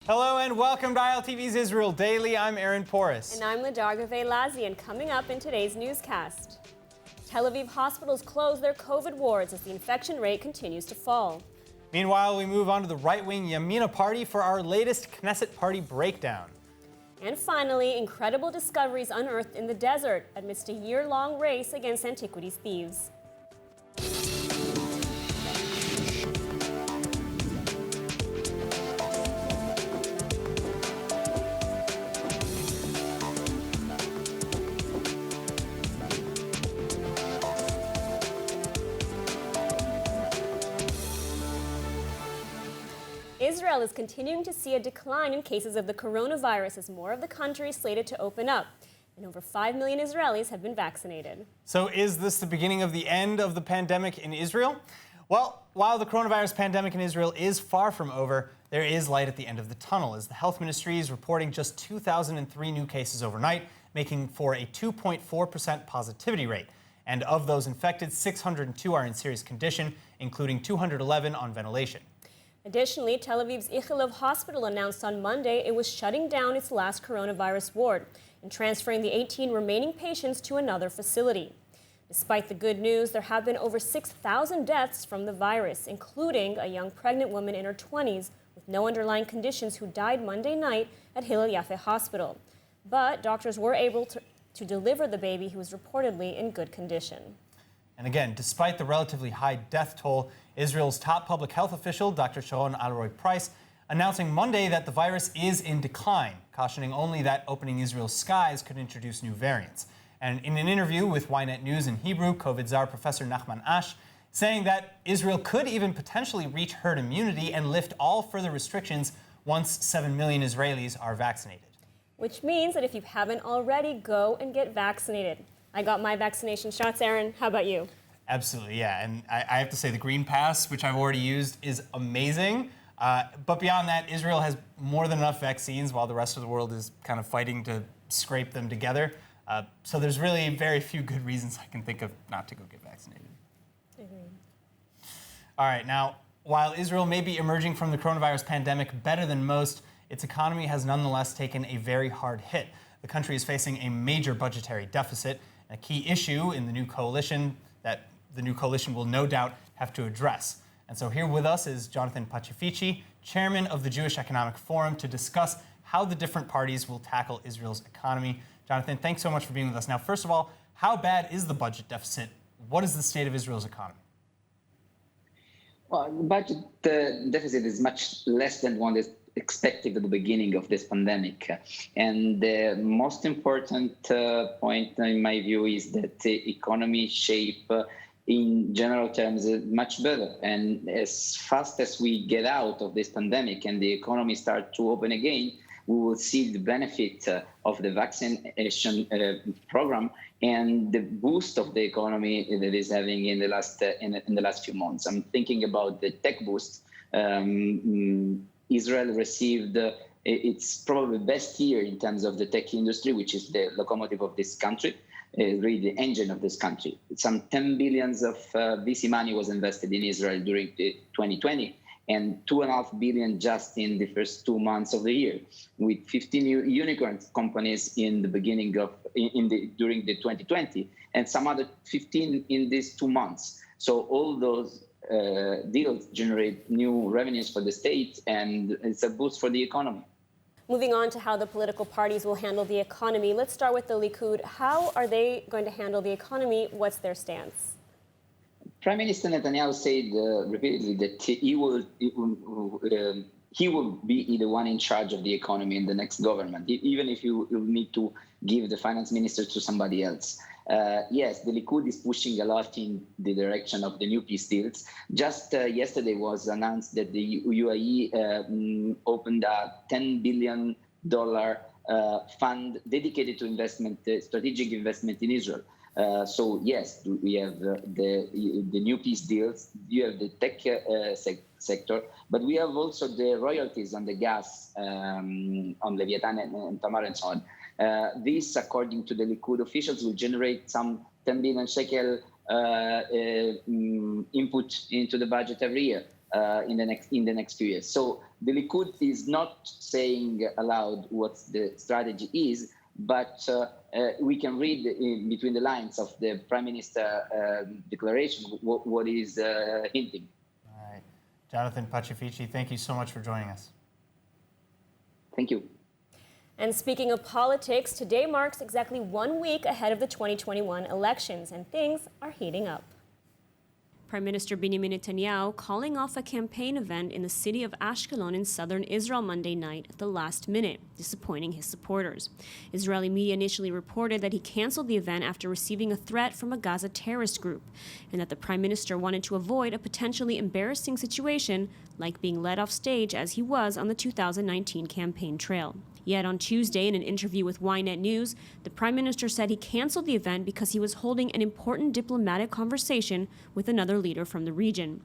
Hello and welcome to ILTV's Israel Daily. I'm Aaron Porras. And I'm Ladarga Veilazi, and coming up in today's newscast. Tel Aviv hospitals close their COVID wards as the infection rate continues to fall. Meanwhile, we move on to the right-wing Yamina party for our latest Knesset party breakdown. And finally, incredible discoveries unearthed in the desert amidst a year-long race against antiquities thieves. Israel is continuing to see a decline in cases of the coronavirus as more of the country is slated to open up, and over 5 million Israelis have been vaccinated. So is this the beginning of the end of the pandemic in Israel? Well, while the coronavirus pandemic in Israel is far from over, there is light at the end of the tunnel, as the health ministry is reporting just 2,003 new cases overnight, making for a 2.4% positivity rate. And of those infected, 602 are in serious condition, including 211 on ventilation. Additionally, Tel Aviv's Ichilov hospital announced on Monday it was shutting down its last coronavirus ward and transferring the 18 remaining patients to another facility. Despite the good news, there have been over 6,000 deaths from the virus, including a young pregnant woman in her 20s with no underlying conditions who died Monday night at Hillel Yafe Hospital. But doctors were able to deliver the baby, who was reportedly in good condition. And again, despite the relatively high death toll, Israel's top public health official, Dr. Sharon Alroy-Price, announcing Monday that the virus is in decline, cautioning only that opening Israel's skies could introduce new variants. And in an interview with Ynet News in Hebrew, COVID czar Professor Nachman Ash, saying that Israel could even potentially reach herd immunity and lift all further restrictions once 7 million Israelis are vaccinated. Which means that if you haven't already, go and get vaccinated. I got my vaccination shots, Aaron. How about you? Absolutely, yeah. And I have to say the Green Pass, which I've already used, is amazing. But beyond that, Israel has more than enough vaccines while the rest of the world is kind of fighting to scrape them together. So there's really very few good reasons I can think of not to go get vaccinated. Agreed. All right, now, while Israel may be emerging from the coronavirus pandemic better than most, its economy has nonetheless taken a very hard hit. The country is facing a major budgetary deficit, a key issue in the new coalition that the new coalition will no doubt have to address. And so here with us is Jonathan Pachafici, chairman of the Jewish Economic Forum, to discuss how the different parties will tackle Israel's economy. Jonathan, thanks so much for being with us. Now, first of all, how bad is the budget deficit? What is the state of Israel's economy? Well, the budget deficit is much less than one is expected at the beginning of this pandemic. And the most important point, in my view, is that the economy shape, in general terms, is much better. And as fast as we get out of this pandemic and the economy starts to open again, we will see the benefit of the vaccination program and the boost of the economy that is having in the last few months. I'm thinking about the tech boost. Israel received its probably best year in terms of the tech industry, which is the locomotive of this country, really the engine of this country. Some 10 billions of VC money was invested in Israel during 2020, and 2.5 billion just in the first 2 months of the year, with 15 unicorn companies in the beginning of during the 2020, and some other 15 in these 2 months. So all those deals generate new revenues for the state, and it's a boost for the economy. Moving on to how the political parties will handle the economy, let's start with the Likud. How are they going to handle the economy? What's their stance? Prime Minister Netanyahu said repeatedly that he will be the one in charge of the economy in the next government, even if you need to give the finance minister to somebody else. Yes, the Likud is pushing a lot in the direction of the new peace deals. Just yesterday was announced that the UAE opened a $10 billion fund dedicated to investment, strategic investment in Israel. So yes, we have the new peace deals, you have the tech sector, but we have also the royalties on the gas, on Leviathan and Tamar and so on. This, according to the Likud officials, will generate some 10 billion shekel input into the budget every year. in the next few years. So the Likud is not saying aloud what the strategy is, but we can read between the lines of the Prime Minister declaration what is hinting. All right. Jonathan Pachafici, thank you so much for joining us. Thank you. And speaking of politics, today marks exactly 1 week ahead of the 2021 elections, and things are heating up. Prime Minister Benjamin Netanyahu calling off a campaign event in the city of Ashkelon in southern Israel Monday night at the last minute, disappointing his supporters. Israeli media initially reported that he canceled the event after receiving a threat from a Gaza terrorist group, and that the Prime Minister wanted to avoid a potentially embarrassing situation like being led off stage as he was on the 2019 campaign trail. Yet on Tuesday, in an interview with Ynet News, the Prime Minister said he canceled the event because he was holding an important diplomatic conversation with another leader from the region.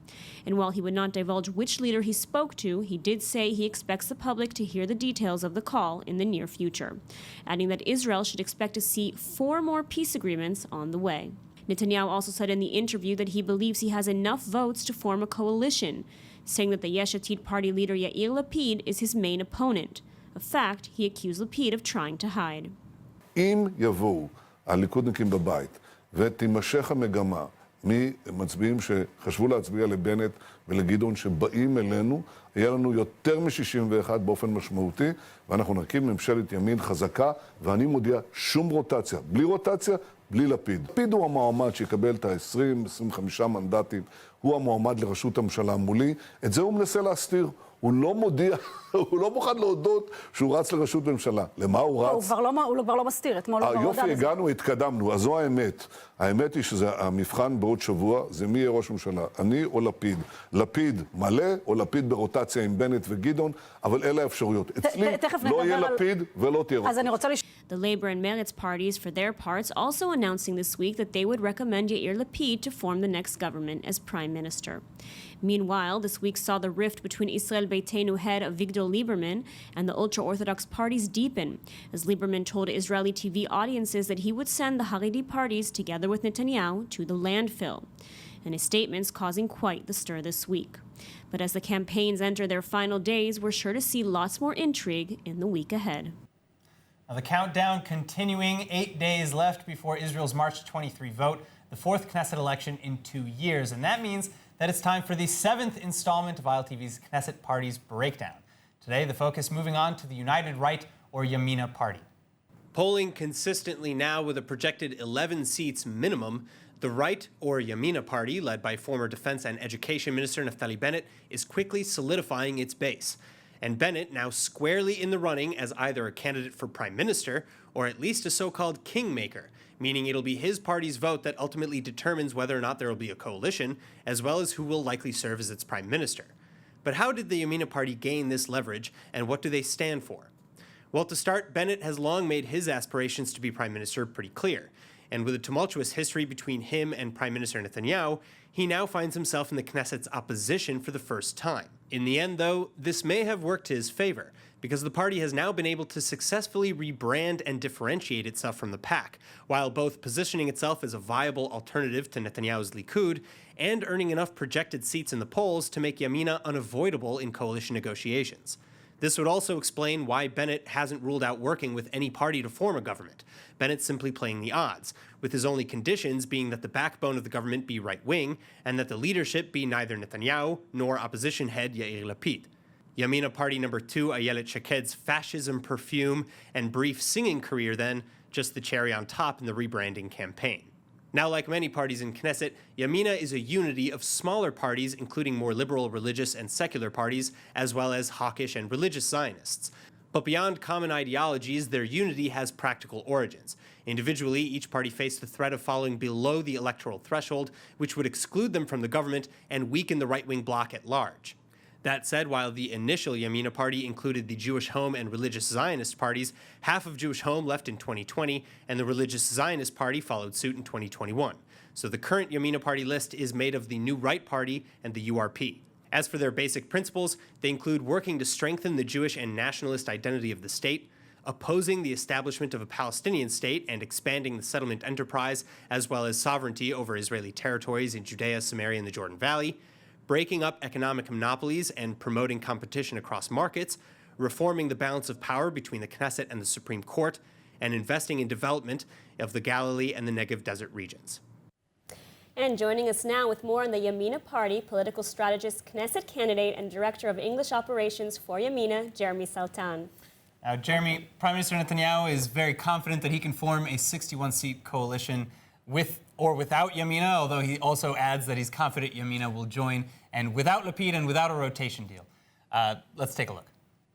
And while he would not divulge which leader he spoke to, he did say he expects the public to hear the details of the call in the near future, adding that Israel should expect to see 4 more peace agreements on the way. Netanyahu also said in the interview that he believes he has enough votes to form a coalition, saying that the Yesh Atid party leader Yair Lapid is his main opponent, a fact he accused Lapid of trying to hide. אם יבואו הליכודניקים בבית ותימשך המגמה ממצביעים שחשבו להצביע לבנט ולגדעון שבאים אלינו, יהיה לנו יותר מ-61 באופן משמעותי, ואנחנו נקים ממשלת ימין חזקה, ואני מודיע שום רוטציה. בלי רוטציה, בלי לפיד. לפיד הוא המועמד שיקבל את ה-20-25 מנדטים, הוא המועמד לראשות הממשלה מולי, את זה הוא מנסה להסתיר. הוא לא מודיע, הוא לא מוכן להודות שהוא רץ לראשות ממשלה. למה הוא רץ? הוא כבר לא מסתיר, אתמול הוא כבר הודע יופי, בזה. הגענו, התקדמנו, אז זו האמת. האמת היא שזה המבחן בעוד שבוע, זה מי יהיה ראש ממשלה, אני או לפיד. לפיד מלא או לפיד ברוטציה עם בנט וגדעון, אבל אלה האפשרויות. אצלי לא יהיה לפיד ולא תהיה רוטציה. אז אני רוצה The Labour and Meretz parties, for their parts, also announcing this week that they would recommend Yair Lapid to form the next government as Prime Minister. Meanwhile, this week saw the rift between Israel Beitenu head Avigdor Lieberman and the ultra-Orthodox parties deepen, as Lieberman told Israeli TV audiences that he would send the Haredi parties, together with Netanyahu, to the landfill, and his statements causing quite the stir this week. But as the campaigns enter their final days, we're sure to see lots more intrigue in the week ahead. Now, the countdown continuing, 8 days left before Israel's March 23 vote, the 4th Knesset election in 2 years. And that means that it's time for the 7th installment of ILTV's Knesset Parties Breakdown. Today, the focus moving on to the United Right, or Yamina Party. Polling consistently now with a projected 11 seats minimum, the Right, or Yamina Party, led by former Defense and Education Minister Naftali Bennett, is quickly solidifying its base. And Bennett now squarely in the running as either a candidate for prime minister or at least a so-called kingmaker, meaning it'll be his party's vote that ultimately determines whether or not there will be a coalition, as well as who will likely serve as its prime minister. But how did the Yamina Party gain this leverage, and what do they stand for? Well, to start, Bennett has long made his aspirations to be prime minister pretty clear. And with a tumultuous history between him and Prime Minister Netanyahu, he now finds himself in the Knesset's opposition for the first time. In the end, though, this may have worked to his favor, because the party has now been able to successfully rebrand and differentiate itself from the pack, while both positioning itself as a viable alternative to Netanyahu's Likud and earning enough projected seats in the polls to make Yamina unavoidable in coalition negotiations. This would also explain why Bennett hasn't ruled out working with any party to form a government. Bennett's simply playing the odds, with his only conditions being that the backbone of the government be right-wing and that the leadership be neither Netanyahu nor opposition head Yair Lapid. Yamina Party number 2, Ayelet Shaked's fascism perfume and brief singing career then, just the cherry on top in the rebranding campaign. Now, like many parties in Knesset, Yamina is a unity of smaller parties, including more liberal religious and secular parties, as well as hawkish and religious Zionists. But beyond common ideologies, their unity has practical origins. Individually, each party faced the threat of falling below the electoral threshold, which would exclude them from the government and weaken the right-wing bloc at large. That said, while the initial Yamina Party included the Jewish Home and Religious Zionist parties, half of Jewish Home left in 2020, and the Religious Zionist Party followed suit in 2021. So the current Yamina Party list is made of the New Right Party and the URP. As for their basic principles, they include working to strengthen the Jewish and nationalist identity of the state, opposing the establishment of a Palestinian state and expanding the settlement enterprise, as well as sovereignty over Israeli territories in Judea, Samaria, and the Jordan Valley, breaking up economic monopolies and promoting competition across markets, reforming the balance of power between the Knesset and the Supreme Court, and investing in development of the Galilee and the Negev desert regions. And joining us now with more on the Yamina Party, political strategist, Knesset candidate, and director of English operations for Yamina, Jeremy Saltan. Now, Jeremy, Prime Minister Netanyahu is very confident that he can form a 61-seat coalition with or without Yamina, although he also adds that he's confident Yamina will join, and without Lapid and without a rotation deal. Let's take a look.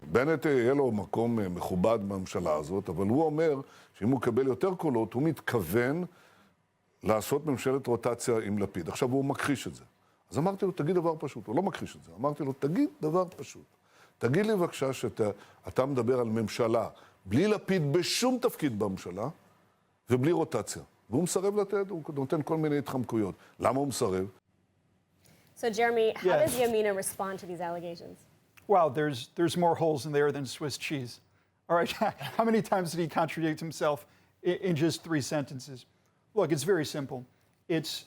בנט יהיה לו מקום מכובד בממשלה הזאת, אבל הוא אומר שאם הוא יקבל יותר קולות, הוא מתכוון לעשות ממשלת רוטציה עם לפיד. עכשיו הוא מכחיש את זה. אז אמרתי לו, תגיד דבר פשוט. הוא לא מכחיש את זה. אמרתי לו, תגיד דבר פשוט. תגיד לי בבקשה שאתה מדבר על ממשלה בלי לפיד בשום תפקיד בממשלה ובלי רוטציה. והוא מסרב לתת, הוא נותן כל מיני התחמקויות. למה הוא מסרב? So, Jeremy, how does Yamina respond to these allegations? Well, there's more holes in there than Swiss cheese. All right, how many times did he contradict himself in just 3 sentences? Look, it's very simple. It's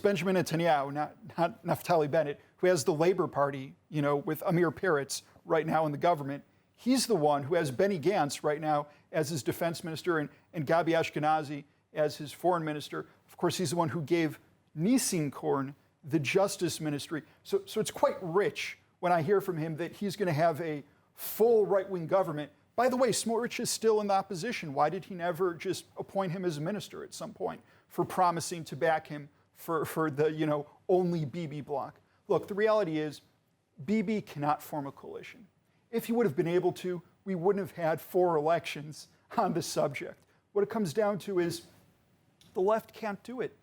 Benjamin Netanyahu, not Naftali Bennett, who has the Labor Party, with Amir Peretz right now in the government. He's the one who has Benny Gantz right now as his defense minister and Gabi Ashkenazi as his foreign minister. Of course, he's the one who gave Nissenkorn the justice ministry. So it's quite rich when I hear from him that he's going to have a full right-wing government. By the way, Smotrich is still in the opposition. Why did he never just appoint him as a minister at some point for promising to back him for the, only Bibi bloc? Look, the reality is Bibi cannot form a coalition. If he would have been able to, we wouldn't have had 4 elections on the subject. What it comes down to is the left can't do it.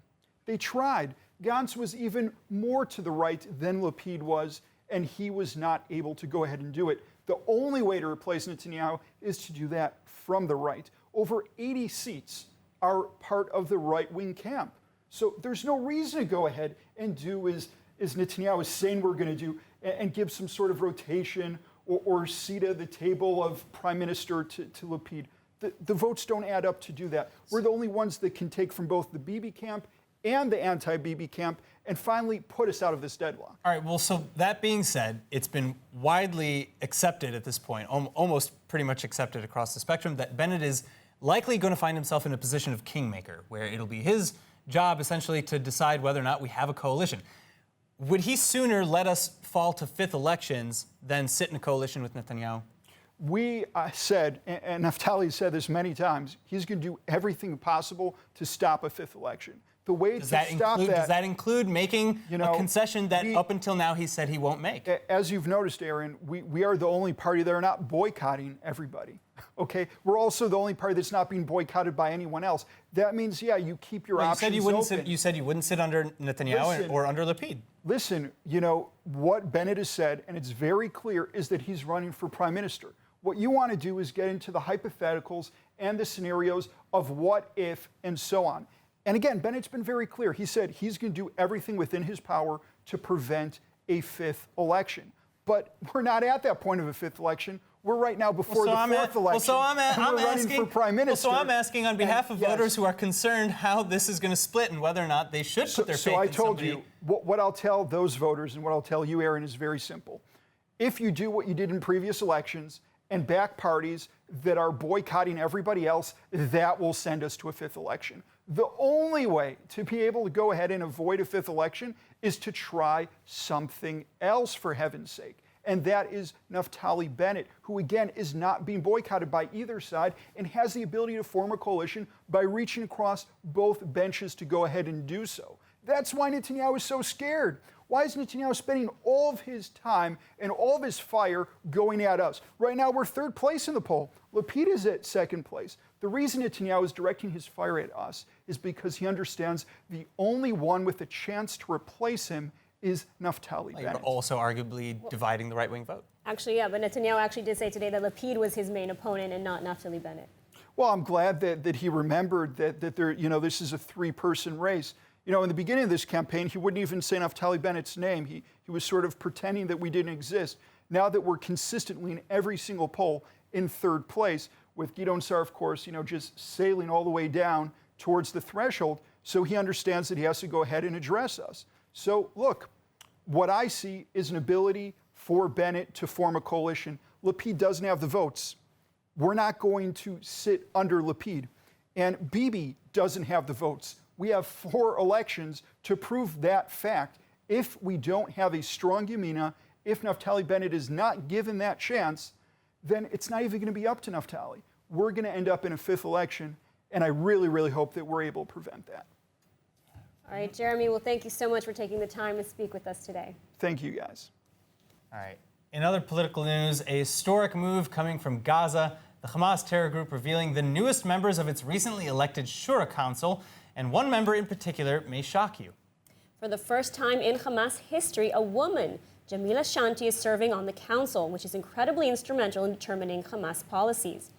They tried. Gantz was even more to the right than Lapid was, and he was not able to go ahead and do it. The only way to replace Netanyahu is to do that from the right. Over 80 seats are part of the right-wing camp. So there's no reason to go ahead and do as Netanyahu is saying we're going to do and give some sort of rotation or seat at the table of prime minister to Lapid. The votes don't add up to do that. We're the only ones that can take from both the Bibi camp and the anti-Bibi camp and finally put us out of this deadlock. All right, well, so that being said, it's been widely accepted at this point, almost pretty much accepted across the spectrum, that Bennett is likely going to find himself in a position of kingmaker, where it'll be his job essentially to decide whether or not we have a coalition. Would he sooner let us fall to 5th elections than sit in a coalition with Netanyahu? We said, and Naftali said this many times, he's going to do everything possible to stop a 5th election. The way Does to stop that... Does that include making a concession that up until now he said he won't make? As you've noticed, Aaron, we are the only party that are not boycotting everybody, okay? We're also the only party that's not being boycotted by anyone else. That means, you keep your options open. You said you wouldn't sit under Netanyahu or under Lapid. Listen, what Bennett has said, and it's very clear, is that he's running for prime minister. What you want to do is get into the hypotheticals and the scenarios of what if and so on. And again, Bennett's been very clear. He said he's going to do everything within his power to prevent a 5th election. But we're not at that point of a 5th election. We're right now before the 4th election. I'm running for prime minister. So I'm asking on behalf of voters who are concerned how this is going to split and whether or not they should put their faith in somebody. So I told you, what I'll tell those voters and what I'll tell you, Aaron, is very simple. If you do what you did in previous elections and back parties that are boycotting everybody else, that will send us to a 5th election. The only way to be able to go ahead and avoid a 5th election is to try something else, for heaven's sake. And that is Naftali Bennett, who again is not being boycotted by either side and has the ability to form a coalition by reaching across both benches to go ahead and do so. That's why Netanyahu is so scared. Why is Netanyahu spending all of his time and all of his fire going at us? Right now, we're 3rd place in the poll. Lapid is at 2nd place. The reason Netanyahu is directing his fire at us is because he understands the only one with a chance to replace him is Naftali Bennett. You're also arguably dividing the right-wing vote. Actually, but Netanyahu actually did say today that Lapid was his main opponent and not Naftali Bennett. Well, I'm glad that he remembered that there, this is a 3-person race. In the beginning of this campaign, he wouldn't even say Naftali Bennett's name. He was sort of pretending that we didn't exist. Now that we're consistently in every single poll in 3rd place, with Gideon Sa'ar, of course, just sailing all the way down towards the threshold, so he understands that he has to go ahead and address us. So, look, What I see is an ability for Bennett to form a coalition. Lapid doesn't have the votes. We're not going to sit under Lapid. And Bibi doesn't have the votes. We have 4 elections to prove that fact. If we don't have a strong Yamina, if Naftali Bennett is not given that chance, then it's not even going to be up to Naftali. We're going to end up in a 5th election, and I really, really hope that we're able to prevent that. All right, Jeremy, well, thank you so much for taking the time to speak with us today. Thank you, guys. All right. In other political news, a historic move coming from Gaza, the Hamas terror group revealing the newest members of its recently elected Shura Council, and one member in particular may shock you. For the first time in Hamas history, a woman, Jamila Shanti, is serving on the council, which is incredibly instrumental in determining Hamas policies.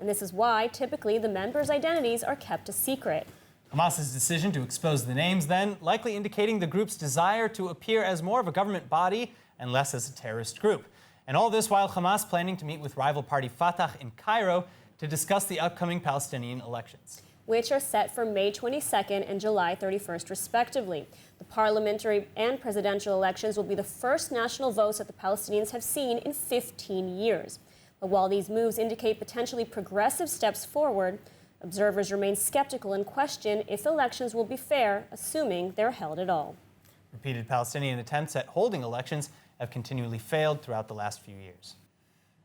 And this is why, typically, the members' identities are kept a secret. Hamas's decision to expose the names, then, likely indicating the group's desire to appear as more of a government body and less as a terrorist group. And all this while Hamas planning to meet with rival party Fatah in Cairo to discuss the upcoming Palestinian elections, which are set for May 22nd and July 31st, respectively. The parliamentary and presidential elections will be the first national votes that the Palestinians have seen in 15 years. But while these moves indicate potentially progressive steps forward, observers remain skeptical and question if elections will be fair, assuming they're held at all. Repeated Palestinian attempts at holding elections have continually failed throughout the last few years.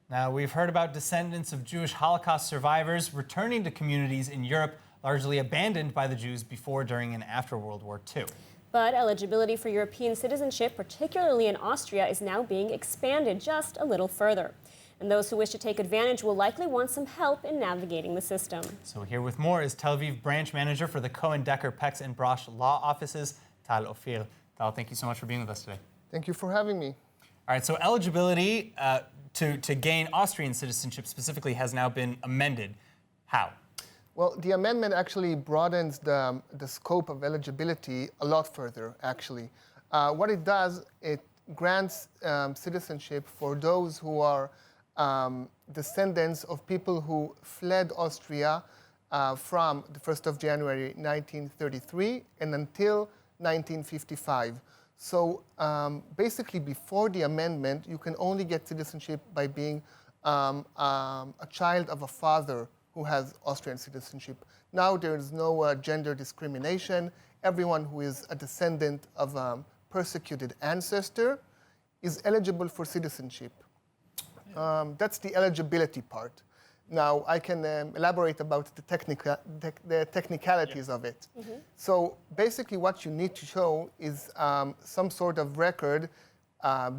Now, we've heard about descendants of Jewish Holocaust survivors returning to communities in Europe largely abandoned by the Jews before, during, and after World War II. But eligibility for European citizenship, particularly in Austria, is now being expanded just a little further. And those who wish to take advantage will likely want some help in navigating the system. So here with more is Tel Aviv branch manager for the Cohen, Decker, Pex, and Brosh law offices, Tal Ophir. Tal, thank you so much for being with us today. Thank you for having me. All right, so eligibility to gain Austrian citizenship specifically has now been amended. How? Well, the amendment actually broadens the scope of eligibility a lot further, actually. What it does, it grants citizenship for those who are descendants of people who fled Austria from the 1st of January 1933 and until 1955. So basically, before the amendment, you can only get citizenship by being a child of a father who has Austrian citizenship. Now there is no gender discrimination. Everyone who is a descendant of a persecuted ancestor is eligible for citizenship. That's the eligibility part. Now I can elaborate about the technicalities of it. Mm-hmm. So basically what you need to show is some sort of record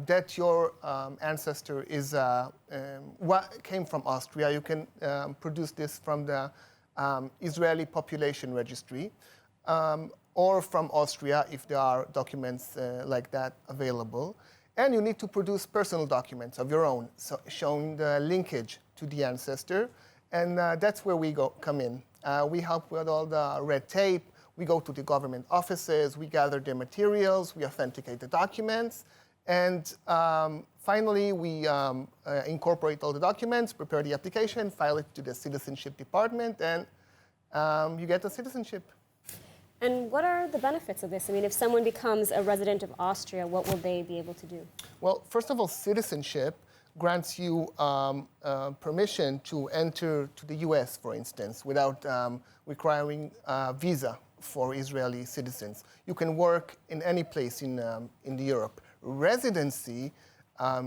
that your ancestor is came from Austria. You can produce this from the Israeli Population Registry or from Austria if there are documents like that available. And you need to produce personal documents of your own, so showing the linkage to the ancestor. And that's where we come in. We help with all the red tape. We go to the government offices. We gather the materials. We authenticate the documents. And finally, we incorporate all the documents, prepare the application, file it to the citizenship department, and you get the citizenship. And what are the benefits of this? I mean, if someone becomes a resident of Austria, what will they be able to do? Well, first of all, citizenship grants you permission to enter to the US, for instance, without requiring a visa for Israeli citizens. You can work in any place in Europe. Residency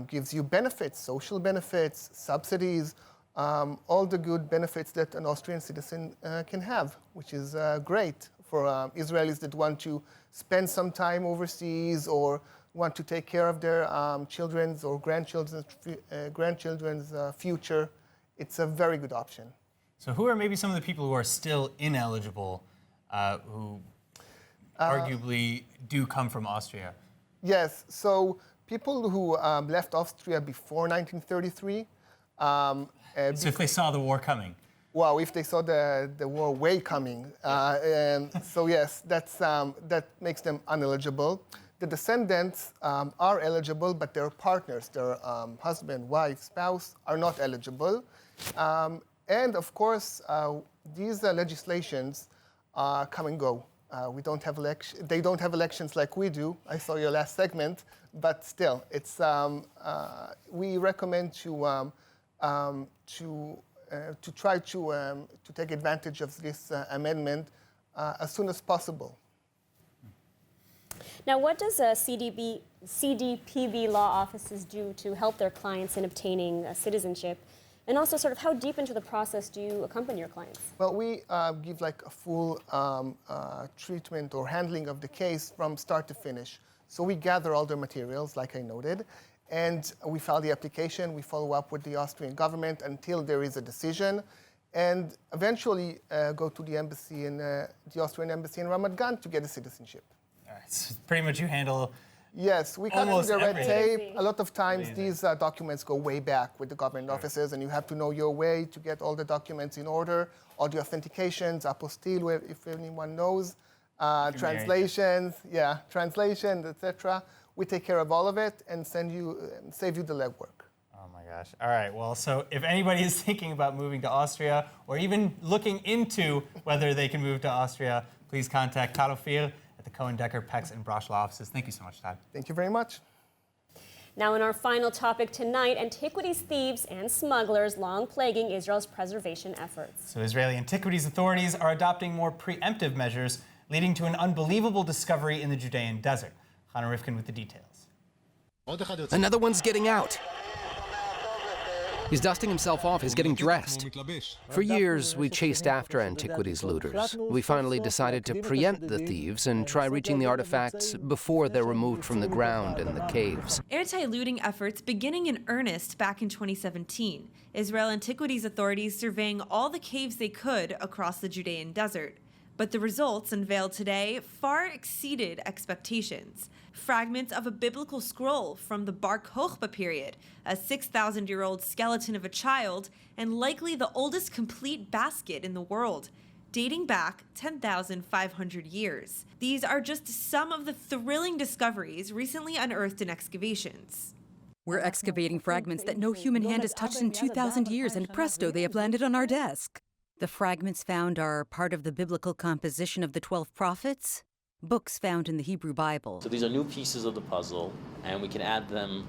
gives you benefits, social benefits, subsidies, all the good benefits that an Austrian citizen can have, which is great for Israelis that want to spend some time overseas or want to take care of their children's or grandchildren's future. It's a very good option. So who are maybe some of the people who are still ineligible, who arguably do come from Austria? Yes, so people who left Austria before 1933. So if they saw the war coming? Wow, if they saw the war way coming. So yes, that makes them ineligible. The descendants are eligible, but their partners, their husband, wife, spouse, are not eligible. And of course, these legislations come and go. They don't have elections like we do. I saw your last segment, but still, it's we recommend to try to take advantage of this amendment as soon as possible. Now, what does CDPB law offices do to help their clients in obtaining citizenship? And also, sort of, how deep into the process do you accompany your clients? Well, we give like a full treatment or handling of the case from start to finish. So we gather all the materials, like I noted, and we file the application. We follow up with the Austrian government until there is a decision, and eventually go to the embassy in the Austrian embassy in Ramat Gan to get a citizenship. All right, so pretty much you handle. Yes, we cut through Almost the red everything. tape. A lot of times these documents go way back with the government offices, and you have to know your way to get all the documents in order, all the authentications, apostille, if anyone knows, translations, translations, etc. We take care of all of it and save you the legwork. Oh my gosh. All right, well, so if anybody is thinking about moving to Austria or even looking into whether they can move to Austria, please contact Todd Ophir at the Cohen Decker, Pex, and Brosh law offices. Thank you so much, Todd. Thank you very much. Now, in our final topic tonight, antiquities thieves and smugglers long plaguing Israel's preservation efforts. So Israeli antiquities authorities are adopting more preemptive measures, leading to an unbelievable discovery in the Judean desert. Hannah Rifkin with the details. Another one's getting out. He's dusting himself off. He's getting dressed. For years, we chased after antiquities looters. We finally decided to preempt the thieves and try reaching the artifacts before they're removed from the ground in the caves. Anti-looting efforts beginning in earnest back in 2017. Israel antiquities authorities surveying all the caves they could across the Judean desert. But the results unveiled today far exceeded expectations. Fragments of a biblical scroll from the Bar Kokhba period, a 6,000-year-old skeleton of a child, and likely the oldest complete basket in the world, dating back 10,500 years. These are just some of the thrilling discoveries recently unearthed in excavations. We're excavating fragments that no human hand has touched in 2,000 years, and presto, they have landed on our desk. The fragments found are part of the biblical composition of the 12 prophets, books found in the Hebrew Bible. So these are new pieces of the puzzle, and we can add them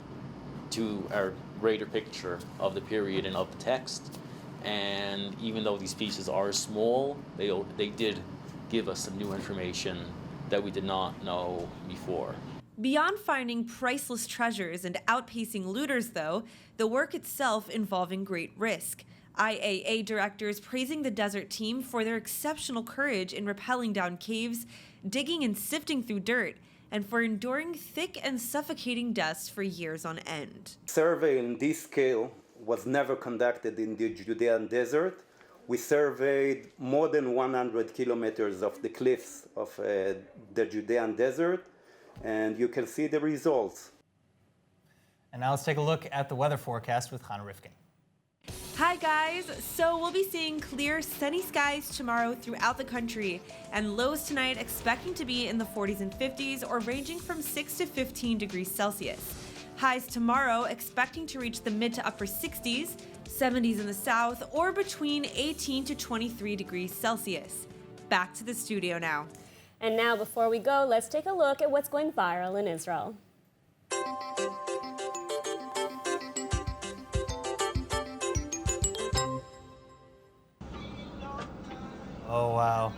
to our greater picture of the period and of the text. And even though these pieces are small, they did give us some new information that we did not know before. Beyond finding priceless treasures and outpacing looters, though, the work itself involving great risk. IAA directors praising the desert team for their exceptional courage in rappelling down caves, digging and sifting through dirt, and for enduring thick and suffocating dust for years on end. Survey in this scale was never conducted in the Judean desert. We surveyed more than 100 kilometers of the cliffs of the Judean desert, and you can see the results. And now let's take a look at the weather forecast with Hannah Rifkin. Hi guys, so we'll be seeing clear sunny skies tomorrow throughout the country, and lows tonight expecting to be in the 40s and 50s or ranging from 6 to 15 degrees Celsius. Highs tomorrow expecting to reach the mid to upper 60s, 70s in the south, or between 18 to 23 degrees Celsius. Back to the studio now. And now, before we go, let's take a look at what's going viral in Israel. Oh, wow.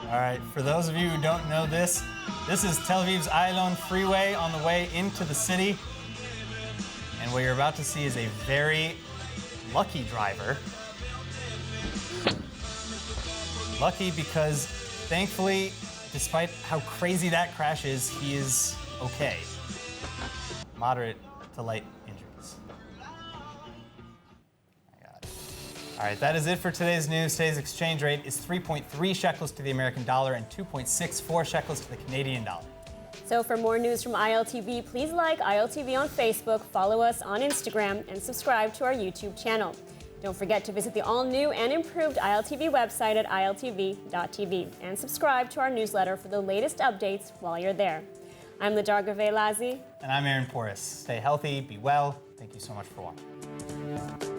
All right, for those of you who don't know this is Tel Aviv's Ayalon freeway on the way into the city. And what you're about to see is a very lucky driver. Lucky because, thankfully, despite how crazy that crash is, he is okay. Moderate to light injuries. All right, that is it for today's news. Today's exchange rate is 3.3 shekels to the American dollar and 2.64 shekels to the Canadian dollar. So for more news from ILTV, please like ILTV on Facebook, follow us on Instagram, and subscribe to our YouTube channel. Don't forget to visit the all-new and improved ILTV website at iltv.tv and subscribe to our newsletter for the latest updates while you're there. I'm Ladar Gavei-Lazi. And I'm Aaron Porras. Stay healthy, be well. Thank you so much for watching.